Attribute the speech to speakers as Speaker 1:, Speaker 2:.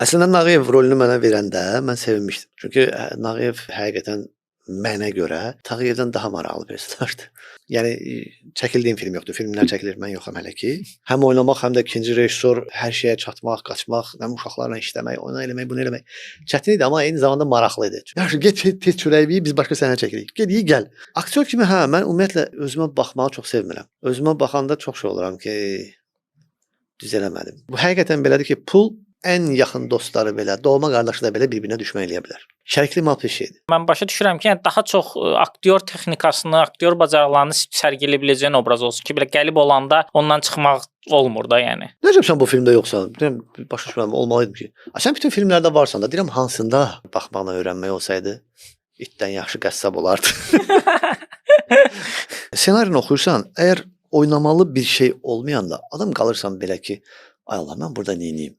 Speaker 1: Əslində Nağıyev rolunu mənə verəndə mən sevinmişdim. Çünki Nağıyev həqiqətən mənə görə Tağıyevdən daha maraqlı personajdır. Yəni çəkildiyim film yoxdur. Filmlər çəkilir, mən yoxam hələ ki. Həm oynamaq, həm də ikinci rejissor hər şeyə çatmaq, qaçmaq, həm uşaqlarla işləmək, onu eləmək, bunu eləmək çətin idi, amma eyni zamanda maraqlı idi. Yaxşı, get tez çörəyi yeyə, biz başqa səhnə çəkirik. Get yeyə gəl. Aktyor kimi mən ümumiyyətlə özümə baxmağı çox sevmirəm. Özümə baxanda çox şey oluram ki, düz eləmədim. Bu həqiqətən belədir ki, pul ən yaxın dostları belə, doğma qardaşı da belə bir-birinə düşmə eləyə bilər. Şərikli mal bir şeydir.
Speaker 2: Mən başa düşürəm ki, yəni daha çox aktyor texnikasını, aktyor bacarıqlarını sərgiləyə biləcəyin obraz olsun ki, belə gəlib olanda ondan çıxmaq olmur da, yəni.
Speaker 1: Necə sən bu filmdə yoxsan? Deyirəm, başa düşmürəm, olmalıydım ki. Sən bütün filmlərdə varsan da, deyirəm hansında baxmaqla öyrənmək olsaydı, itdən yaxşı qəssab olardı. Ssenarini oxuyursan, əgər oynamalı bir şey olmayanda adam qalırsan belə ki, ay Allah, mən burada nə edeyim?